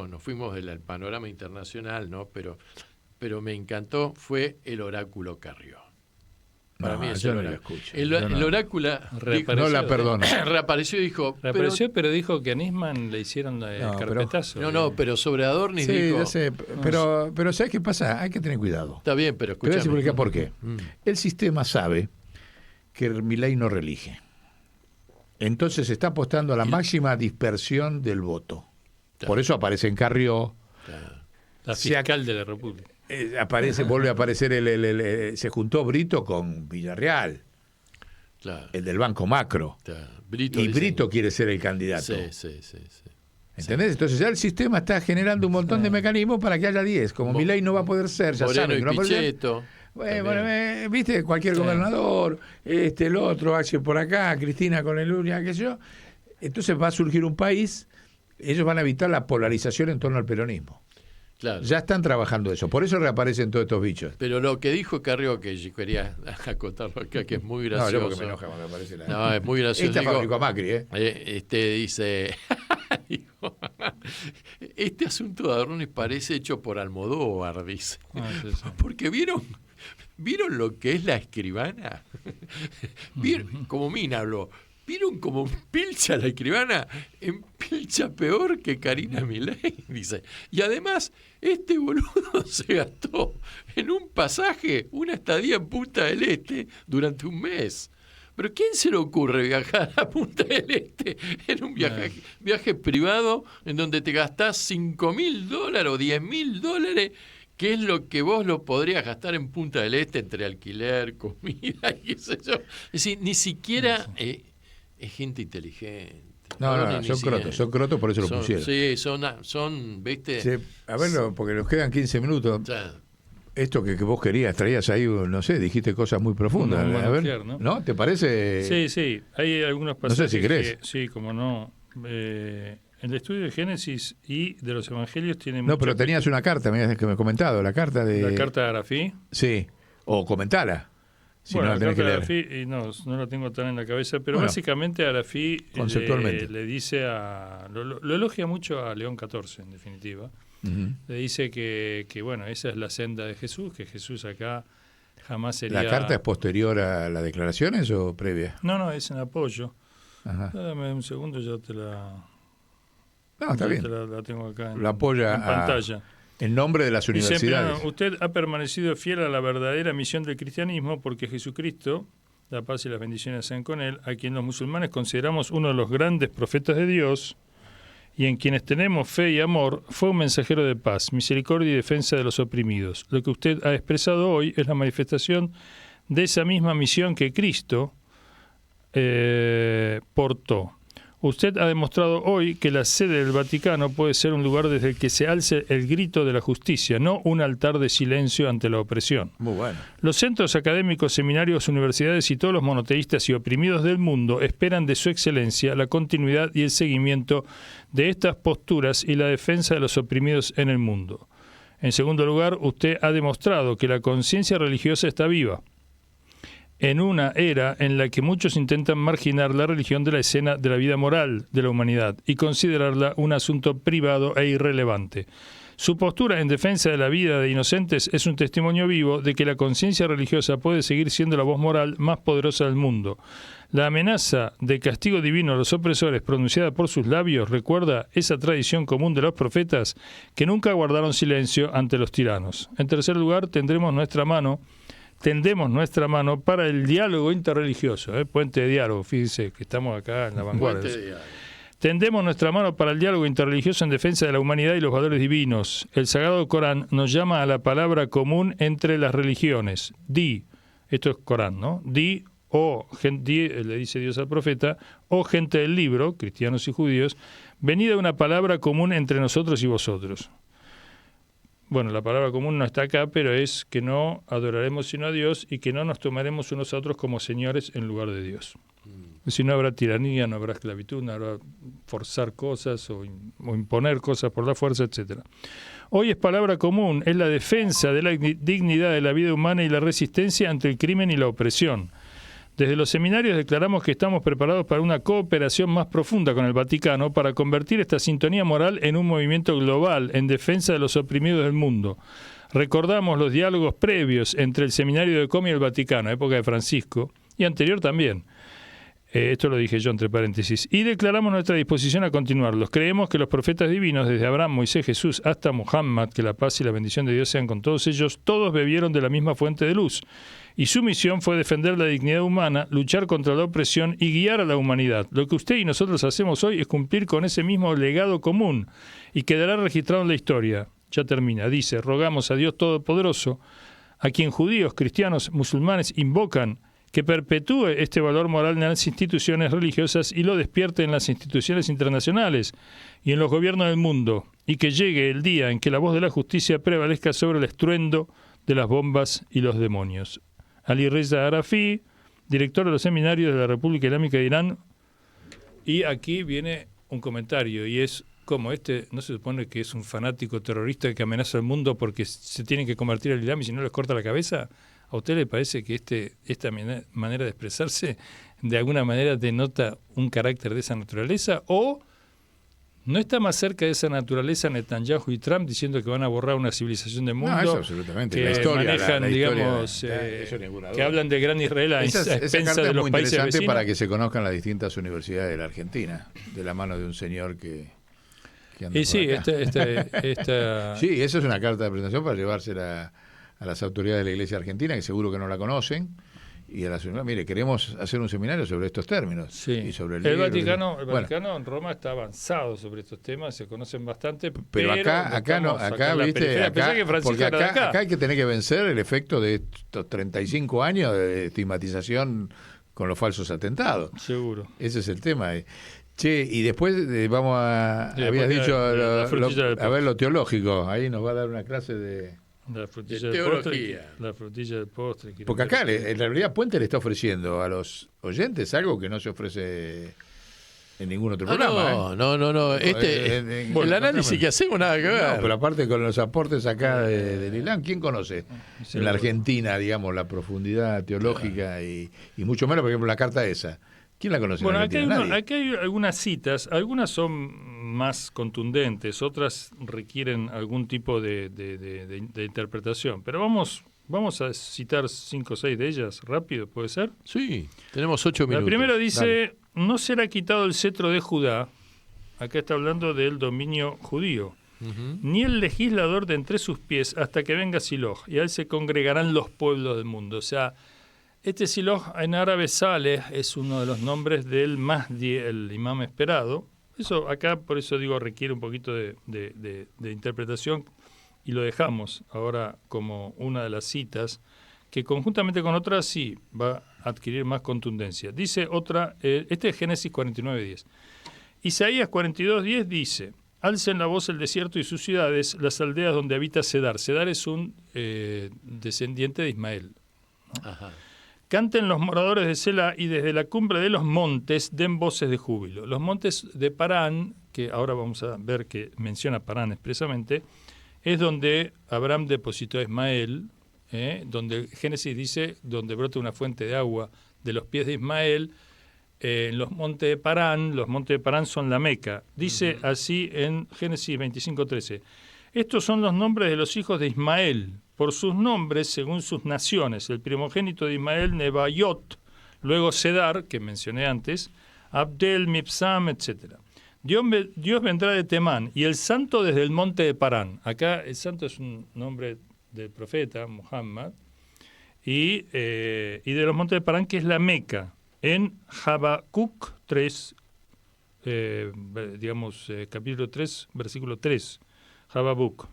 nos fuimos del panorama internacional, ¿no? Pero me encantó fue el oráculo Carrió. Para mí es yo el no lo oráculo. escucho. El Yo no. oráculo No la perdono. reapareció y dijo... Reapareció, pero dijo que a Nisman le hicieron el No, pero- carpetazo. pero sobre Adorni Sí, dijo... yo sé, pero ¿sabes qué pasa? Hay que tener cuidado. Está bien, pero Te voy a escúchame. explicar por qué. El sistema sabe que Milei no reelige. Entonces está apostando a la máxima dispersión del voto. Por eso aparece en Carrió, La Se fiscal de la República. vuelve a aparecer se juntó Brito con Villarreal, Claro, el del Banco Macro. claro. Brito Y dice- Brito quiere ser el candidato. Sí. ¿Entendés? Entonces ya el sistema está generando un montón de mecanismos para que haya 10. Como Milei no va a poder ser, ya Moreno saben y que no va a poder ser. Pichetto. Bueno, también. viste, cualquier gobernador, el otro, Axel por acá, Cristina con el Uria, qué sé yo. Entonces va a surgir un país, ellos van a evitar la polarización en torno al peronismo. Claro. Ya están trabajando eso, por eso reaparecen todos estos bichos. Pero lo que dijo Carrió, que yo quería acotarlo acá, que es muy No, gracioso. yo porque me enoja cuando aparece la... No, es muy gracioso. Esta Digo, fabricó a Macri, ¿eh? dice... dijo, este asunto de Adorni parece hecho por Almodóvar, dice. Sí. Porque ¿vieron lo que es la escribana? ¿Vieron? Como Mina habló. ¿Vieron cómo pilcha la escribana? Empilcha peor que Karina Milei, dice. Y además, este boludo se gastó en un pasaje, una estadía en Punta del Este durante un mes. ¿Pero quién se le ocurre viajar a Punta del Este en un viaje privado en donde te gastás $5.000 o $10.000? ¿Qué es lo que vos lo podrías gastar en Punta del Este entre alquiler, comida y qué sé yo? Es decir, ni siquiera es gente inteligente. No, Ni son siquiera- crotos, por eso lo son- pusieron. Sí, son, ¿viste? Sí, a verlo, porque nos quedan 15 minutos. O sea, Esto que vos querías, traías ahí, no sé, dijiste cosas muy profundas. Un A ver, monofiar, ¿no? ¿Te parece? Sí, hay algunos No sé pasajes si querés. sí, como no. El estudio de Génesis y de los Evangelios tiene No, pero tenías una carta, me habías que me comentado, la carta de... la carta de Arafí. Sí, o comentala, si Bueno, no la la tenés carta que de leer. Arafí, no la tengo tan en la cabeza, pero Bueno, básicamente Arafí conceptualmente. le dice lo elogia mucho a León XIV, en definitiva. Ujú. Le dice que bueno, esa es la senda de Jesús, que Jesús acá jamás sería... ¿La carta es posterior a las declaraciones o previa? No, es en apoyo. Ajá. Dame un segundo, ya te la... No, está ya bien. te la tengo acá en, Lo apoya en pantalla. en nombre de las Dice, universidades. "Pero usted ha permanecido fiel a la verdadera misión del cristianismo porque Jesucristo, la paz y las bendiciones sean con él, a quien los musulmanes consideramos uno de los grandes profetas de Dios y en quienes tenemos fe y amor, fue un mensajero de paz, misericordia y defensa de los oprimidos. Lo que usted ha expresado hoy es la manifestación de esa misma misión que Cristo portó. Usted ha demostrado hoy que la sede del Vaticano puede ser un lugar desde el que se alce el grito de la justicia, no un altar de silencio ante la opresión. Muy bueno. Los centros académicos, seminarios, universidades y todos los monoteístas y oprimidos del mundo esperan de su excelencia la continuidad y el seguimiento de estas posturas y la defensa de los oprimidos en el mundo. En segundo lugar, usted ha demostrado que la conciencia religiosa está viva en una era en la que muchos intentan marginar la religión de la escena de la vida moral de la humanidad y considerarla un asunto privado e irrelevante. Su postura en defensa de la vida de inocentes es un testimonio vivo de que la conciencia religiosa puede seguir siendo la voz moral más poderosa del mundo. La amenaza de castigo divino a los opresores pronunciada por sus labios recuerda esa tradición común de los profetas que nunca guardaron silencio ante los tiranos. En tercer lugar, tendemos nuestra mano para el diálogo interreligioso, puente de diálogo, fíjense que estamos acá en la vanguardia. Puente de diálogo. Tendemos nuestra mano para el diálogo interreligioso en defensa de la humanidad y los valores divinos. El Sagrado Corán nos llama a la palabra común entre las religiones. Esto es Corán, ¿no? Le dice Dios al profeta, gente del libro, cristianos y judíos, venid a una palabra común entre nosotros y vosotros. Bueno, la palabra común no está acá, pero es que no adoraremos sino a Dios y que no nos tomaremos unos a otros como señores en lugar de Dios. Si no habrá tiranía, no habrá esclavitud, no habrá forzar cosas o imponer cosas por la fuerza, etc. Hoy es palabra común, es la defensa de la dignidad de la vida humana y la resistencia ante el crimen y la opresión. Desde los seminarios declaramos que estamos preparados para una cooperación más profunda con el Vaticano para convertir esta sintonía moral en un movimiento global en defensa de los oprimidos del mundo. Recordamos los diálogos previos entre el Seminario de Com y el Vaticano, época de Francisco, y anterior también. Esto lo dije yo entre paréntesis. Y declaramos nuestra disposición a continuarlos. Creemos que los profetas divinos, desde Abraham, Moisés, Jesús, hasta Muhammad, que la paz y la bendición de Dios sean con todos ellos, todos bebieron de la misma fuente de luz. Y su misión fue defender la dignidad humana, luchar contra la opresión y guiar a la humanidad. Lo que usted y nosotros hacemos hoy es cumplir con ese mismo legado común y quedará registrado en la historia. Ya termina. Dice, rogamos a Dios Todopoderoso, a quien judíos, cristianos, musulmanes invocan, que perpetúe este valor moral en las instituciones religiosas y lo despierte en las instituciones internacionales y en los gobiernos del mundo, y que llegue el día en que la voz de la justicia prevalezca sobre el estruendo de las bombas y los demonios. Ali Reza Arafi, director de los seminarios de la República Islámica de Irán. Y aquí viene un comentario, y es como no se supone que es un fanático terrorista que amenaza al mundo porque se tienen que convertir al Islam y si no les corta la cabeza. ¿A usted le parece que esta manera de expresarse de alguna manera denota un carácter de esa naturaleza? ¿O no está más cerca de esa naturaleza Netanyahu y Trump diciendo que van a borrar una civilización del mundo? No, eso absolutamente. Que la historia, manejan, la digamos, que hablan de gran Israel a expensas de los países vecinos. Para que se conozcan las distintas universidades de la Argentina, de la mano de un señor que anda y sí, sí, eso es una carta de presentación para llevársela a las autoridades de la Iglesia Argentina, que seguro que no la conocen, y a la señora, mire, queremos hacer un seminario sobre estos términos. Sí. Y sobre el Vaticano en Roma está avanzado sobre estos temas, se conocen bastante, pero acá no, viste, porque acá hay que tener que vencer el efecto de estos 35 años de estigmatización con los falsos atentados. Seguro. Ese es el tema. Che, y después vamos habías dicho a ver lo teológico, ahí nos va a dar una clase de frutilla de del teología. Postre, la frutilla del postre. Porque acá en realidad Puente le está ofreciendo a los oyentes algo que no se ofrece en ningún otro programa. No. El análisis que hacemos nada que ver. No, pero aparte con los aportes acá del ILAN, ¿quién conoce en la Argentina, digamos, la profundidad teológica y mucho menos, por ejemplo, la carta esa? ¿Quién la conoce? Bueno, aquí hay algunas citas, algunas son más contundentes, otras requieren algún tipo de interpretación, pero vamos a citar 5 o 6 de ellas rápido, ¿puede ser? Sí, tenemos 8 minutos. La primera dice, Dale. no será quitado el cetro de Judá, acá está hablando del dominio judío, ni el legislador de entre sus pies hasta que venga Siloj, y a él se congregarán los pueblos del mundo. O sea, este Siloj en árabe Saleh es uno de los nombres del Mahdi, el imam esperado. Eso acá, por eso digo, requiere un poquito de interpretación y lo dejamos ahora como una de las citas que conjuntamente con otras sí va a adquirir más contundencia. Dice otra, este es Génesis 49:10. Isaías 42:10 dice, alcen la voz el desierto y sus ciudades, las aldeas donde habita Cedar. Cedar es un descendiente de Ismael, ¿no? Ajá. Canten los moradores de Selá y desde la cumbre de los montes den voces de júbilo. Los montes de Parán, que ahora vamos a ver que menciona Parán expresamente, es donde Abraham depositó a Ismael, donde Génesis dice, donde brota una fuente de agua de los pies de Ismael, en los montes de Parán son la Meca. Dice así en Génesis 25:13. Estos son los nombres de los hijos de Ismael, por sus nombres según sus naciones. El primogénito de Ismael, Nebaiot, luego Cedar, que mencioné antes, Abdel, Mibsam, etc. Dios vendrá de Temán, y el santo desde el monte de Parán. Acá el santo es un nombre del profeta, Muhammad, y de los montes de Parán, que es la Meca, en Habacuc 3, capítulo 3, versículo 3, Habacuc.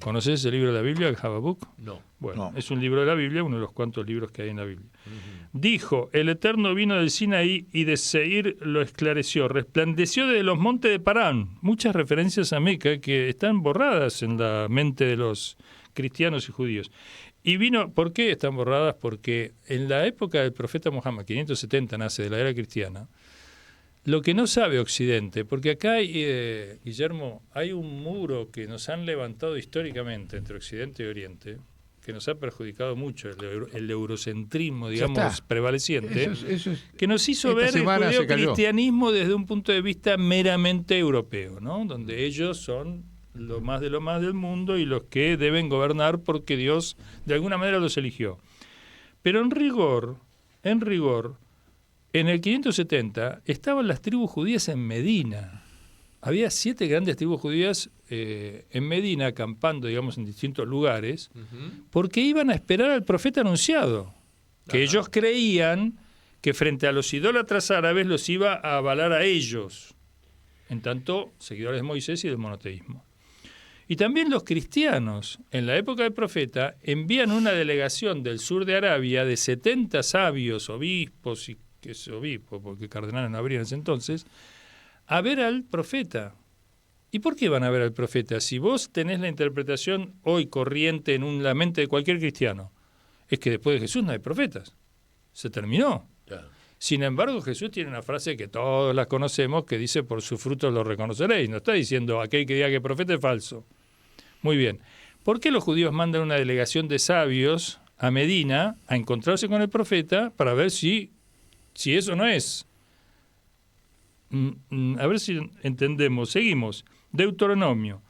¿Conoces el libro de la Biblia, el Habacuc? No. Bueno, es un libro de la Biblia, uno de los cuantos libros que hay en la Biblia. Dijo, el Eterno vino del Sinaí y de Seir lo esclareció, resplandeció desde los montes de Parán. Muchas referencias a Meca que están borradas en la mente de los cristianos y judíos. Y vino, ¿por qué están borradas? Porque en la época del profeta Muhammad, 570 nace de la era cristiana, lo que no sabe Occidente, porque acá hay, Guillermo, hay un muro que nos han levantado históricamente entre Occidente y Oriente, que nos ha perjudicado mucho, el eurocentrismo, digamos, prevaleciente, que nos hizo ver el judeocristianismo desde un punto de vista meramente europeo, ¿no? Donde ellos son lo más del mundo y los que deben gobernar porque Dios de alguna manera los eligió. Pero en rigor, en el 570 estaban las tribus judías en Medina. Había 7 grandes tribus judías en Medina, acampando, digamos, en distintos lugares, porque iban a esperar al profeta anunciado, que ellos creían que frente a los idólatras árabes los iba a avalar a ellos, en tanto seguidores de Moisés y del monoteísmo. Y también los cristianos, en la época del profeta, envían una delegación del sur de Arabia de 70 sabios, obispos, y que es obispo, porque cardenales no habría en ese entonces, a ver al profeta. ¿Y por qué van a ver al profeta? Si vos tenés la interpretación hoy corriente en la mente de cualquier cristiano, es que después de Jesús no hay profetas. Se terminó. Claro. Sin embargo, Jesús tiene una frase que todos la conocemos, que dice, por sus frutos los reconoceréis. No está diciendo, aquel que diga que profeta es falso. Muy bien. ¿Por qué los judíos mandan una delegación de sabios a Medina a encontrarse con el profeta para ver si eso no es? A ver si entendemos. Seguimos. Deuteronomio.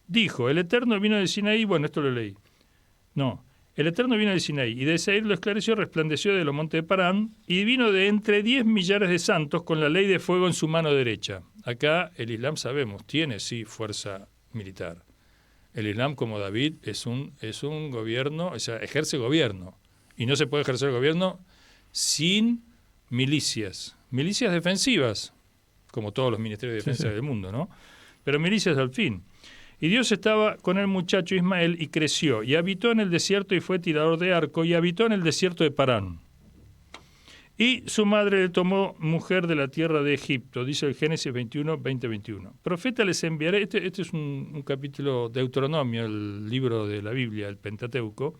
Dijo, el Eterno vino del Sinaí, bueno, esto lo leí. No, el Eterno vino del Sinaí, y de Seir lo esclareció, resplandeció de los montes de Parán, y vino de entre 10 millares de santos con la ley de fuego en su mano derecha. Acá el Islam, sabemos, tiene sí fuerza militar. El Islam, como David, es un gobierno, o sea, ejerce gobierno. Y no se puede ejercer gobierno sin milicias. Milicias defensivas, como todos los ministerios de defensa del mundo, ¿no? Pero milicias al fin. Y Dios estaba con el muchacho Ismael y creció, y habitó en el desierto y fue tirador de arco, y habitó en el desierto de Parán. Y su madre le tomó mujer de la tierra de Egipto, dice el Génesis 21, 20-21. Profeta les enviaré, este es un capítulo de Deuteronomio, el libro de la Biblia, el Pentateuco.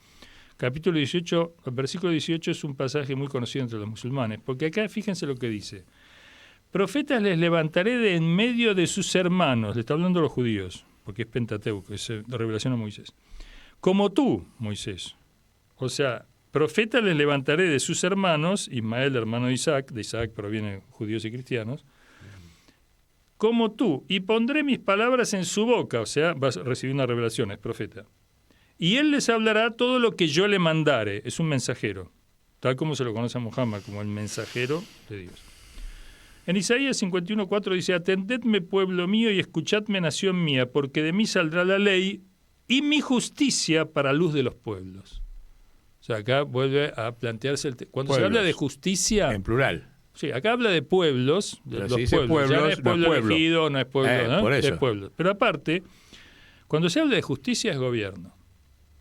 Capítulo 18, el versículo 18 es un pasaje muy conocido entre los musulmanes, porque acá fíjense lo que dice. Profetas les levantaré de en medio de sus hermanos, le está hablando a los judíos, porque es Pentateuco, es la revelación a Moisés. Como tú, Moisés. O sea, profetas les levantaré de sus hermanos, Ismael, hermano de Isaac provienen judíos y cristianos, como tú, y pondré mis palabras en su boca, o sea, vas a recibir una revelación, es profeta. Y él les hablará todo lo que yo le mandare, es un mensajero, tal como se lo conoce a Muhammad, como el mensajero de Dios. En Isaías 51:4 dice, atendedme pueblo mío y escuchadme nación mía, porque de mí saldrá la ley y mi justicia para luz de los pueblos. O sea, acá vuelve a plantearse cuando se habla de justicia... En plural. Sí, acá habla de pueblos, de pero los si pueblos. Ya no es pueblo elegido, no es pueblo, ¿no? Por eso. Es pueblo. Pero aparte, cuando se habla de justicia es gobierno.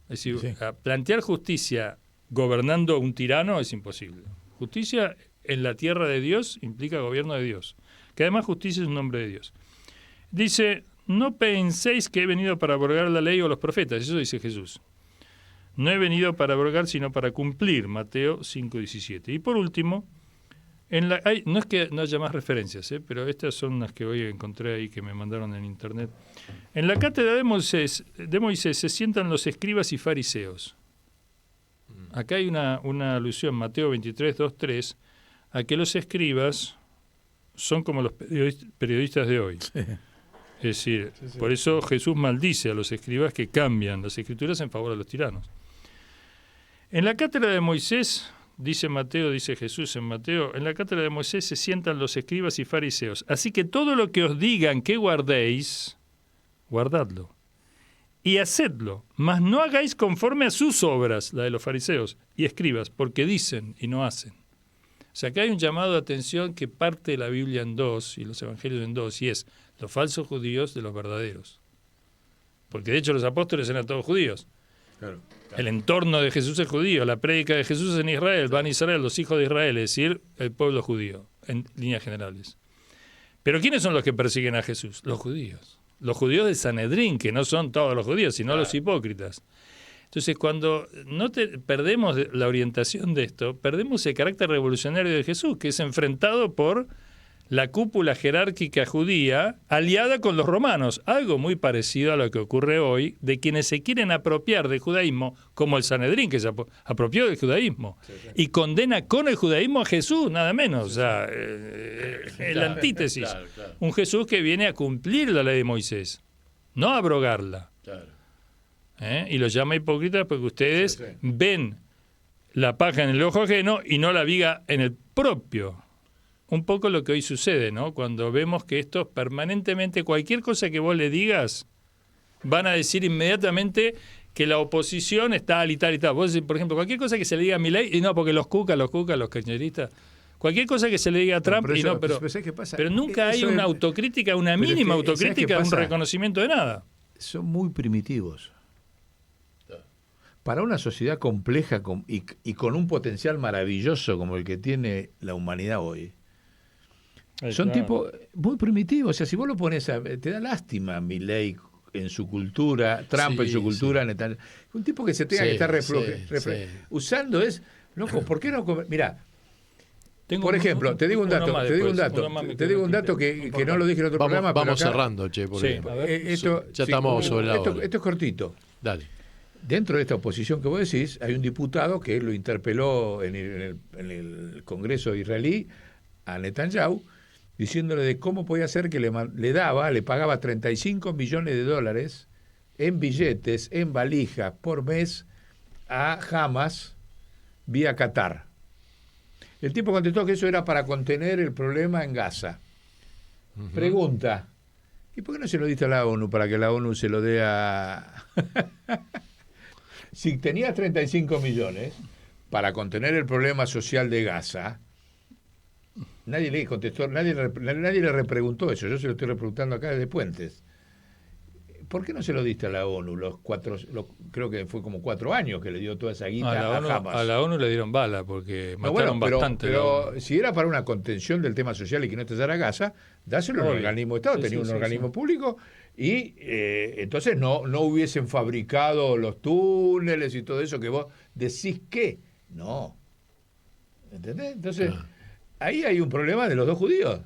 Es decir, plantear justicia gobernando un tirano es imposible. Justicia en la tierra de Dios implica gobierno de Dios, que además justicia es un nombre de Dios. Dice, no penséis que he venido para abrogar la ley o los profetas, eso dice Jesús. No he venido para abrogar, sino para cumplir, Mateo 5:17. Y por último, no es que no haya más referencias, pero estas son las que hoy encontré ahí que me mandaron en internet. En la cátedra de Moisés se sientan los escribas y fariseos. Acá hay una alusión, Mateo 23:2-3, a que los escribas son como los periodistas de hoy. Sí. Es decir, por eso Jesús maldice a los escribas que cambian las escrituras en favor de los tiranos. En la cátedra de Moisés, dice Jesús en Mateo, en la cátedra de Moisés se sientan los escribas y fariseos. Así que todo lo que os digan que guardéis, guardadlo. Y hacedlo, mas no hagáis conforme a sus obras, la de los fariseos y escribas, porque dicen y no hacen. O sea, acá hay un llamado de atención que parte de la Biblia en dos, y los evangelios en dos, y es los falsos judíos de los verdaderos. Porque de hecho los apóstoles eran todos judíos. Claro. El entorno de Jesús es judío, la prédica de Jesús es en Israel, van a Israel, los hijos de Israel, es decir, el pueblo judío, en líneas generales. Pero ¿quiénes son los que persiguen a Jesús? Los judíos. Los judíos del Sanedrín, que no son todos los judíos, sino los hipócritas. Entonces, cuando perdemos la orientación de esto, perdemos el carácter revolucionario de Jesús, que es enfrentado por la cúpula jerárquica judía aliada con los romanos, algo muy parecido a lo que ocurre hoy de quienes se quieren apropiar del judaísmo, como el Sanedrín, que se apropió del judaísmo, y condena con el judaísmo a Jesús, nada menos, o sea, el antítesis. Claro. Un Jesús que viene a cumplir la ley de Moisés, no a abrogarla. Claro. Y los llama hipócritas porque ustedes ven la paja en el ojo ajeno y no la viga en el propio. Un poco lo que hoy sucede, ¿no? Cuando vemos que estos permanentemente, cualquier cosa que vos le digas, van a decir inmediatamente que la oposición está tal y tal y tal. Vos decís, por ejemplo, cualquier cosa que se le diga a Milei, y no, porque los cucas, los kirchneristas, cualquier cosa que se le diga a Trump, pero y no, eso, pero, ¿qué pasa? pero nunca hay Eso una es- autocrítica, una pero es mínima que, ¿sabes qué autocrítica, un pasa? reconocimiento de nada. Son muy primitivos. Para una sociedad compleja y con un potencial maravilloso como el que tiene la humanidad hoy, son tipos muy primitivos. O sea, si vos lo pones te da lástima Milei en su cultura, Trump en Sí, su cultura, un tipo que se tenga que estar sí. usando es, loco, ¿por qué no comer? Mirá, Tengo por ejemplo, te digo un dato, uno más te digo un dato que no lo dije en otro programa, Vamos pero acá, cerrando, che, porque Sí, a ver. esto, ya estamos sobre la hora. esto es cortito. Dale. Dentro de esta oposición que vos decís, hay un diputado que lo interpeló en el Congreso israelí a Netanyahu, diciéndole de cómo podía ser que le pagaba 35 millones de dólares en billetes, en valijas, por mes a Hamas vía Qatar. El tipo contestó que eso era para contener el problema en Gaza. Pregunta, ¿y por qué no se lo diste a la ONU para que la ONU se lo dé a... Si tenías 35 millones para contener el problema social de Gaza, nadie le contestó, nadie le repreguntó eso. Yo se lo estoy repreguntando acá desde Puentes. ¿Por qué no se lo diste a la ONU? Creo que fue como 4 años que le dio toda esa guita a Hamas. A la ONU le dieron bala porque No, mataron bastante. Pero si era para una contención del tema social y que no estallara Gaza, dáselo a un organismo de Estado, tenía un organismo público y entonces no hubiesen fabricado los túneles y todo eso que vos decís que no. ¿Entendés? Entonces, ahí hay un problema de los dos judíos.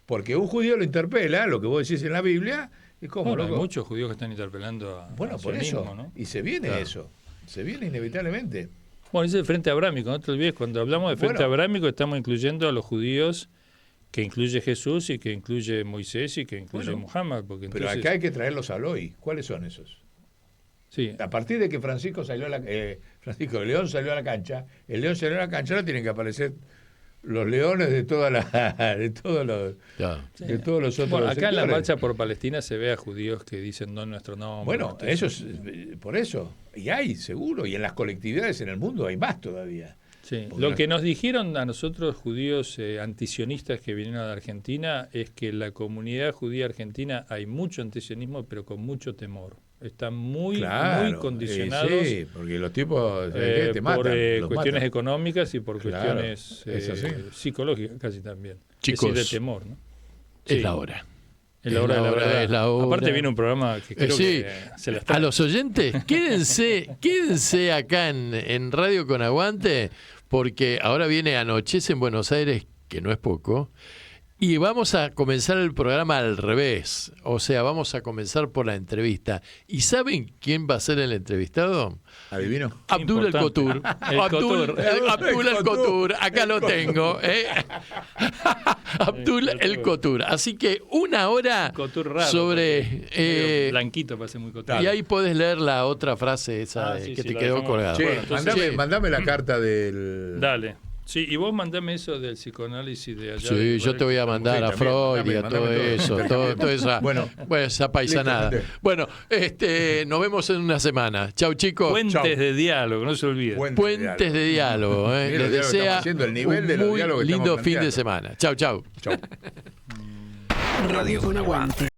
Porque un judío lo interpela, lo que vos decís en la Biblia, y cómo, Bueno, hay loco. muchos judíos que están interpelando a Bueno, por sionismo, eso. ¿no? Y se viene Claro. eso. Se viene inevitablemente. Bueno, ese es el Frente Abrámico, no te olvides, cuando hablamos de Frente Bueno. Abrámico estamos incluyendo a los judíos que incluye Jesús y que incluye Moisés y que incluye Bueno, Muhammad. Porque Pero entonces, acá hay que traerlos al hoy. ¿Cuáles son esos? sí, A partir de que Francisco León salió a la cancha, el León salió a la cancha, ahora tienen que aparecer los leones de todos los otros bueno, acá en la sectores. marcha por Palestina se ve a judíos que dicen no nuestro nombre. Bueno, nuestro- eso es por eso. Y hay, seguro. Y en las colectividades en el mundo hay más todavía. Sí. Porque Lo no- que nos dijeron a nosotros judíos antisionistas que vinieron a Argentina es que en la comunidad judía argentina hay mucho antisionismo, pero con mucho temor. Están muy condicionados sí, porque los tipos te por matan. los cuestiones matan. económicas y por Claro, cuestiones es así. psicológicas casi también. Chicos, es decir, de temor, ¿no? Es Sí. la hora. Es la hora de la verdad. es la hora. Aparte viene un programa que creo Sí. que se la A está... los oyentes, quédense acá en Radio Con Aguante, porque ahora viene Anochece en Buenos Aires, que no es poco, y vamos a comenzar el programa al revés. O sea, vamos a comenzar por la entrevista. ¿Y saben quién va a ser el entrevistado? ¿Adivino? Qué Abdul El Kotur. importante. El Abdul Kotur. El Kotur. Acá lo tengo. Abdul El Kotur. Así que 1 hora Kotur raro, sobre... medio blanquito, parece muy cotudo. y ahí podés leer la otra frase esa Sí, que sí, te la quedó dejamos. colgada. Che, Bueno, entonces- mandame la carta del... Dale. Sí, y vos mandame eso del psicoanálisis de allá. Sí, yo te voy a mandar Sí, a también, Freud y a mandame todo eso, toda esa, Bueno, esa paisanada. listo, Bueno, nos vemos en una semana. Chau, chicos. Puentes Chau. de diálogo, no se olviden. Puentes de diálogo. Mira, Les el diálogo que desea estamos haciendo, el nivel un de los muy diálogos que lindo estamos fin de planteando. semana. Chau, chau. Chau. Radio con Aguante.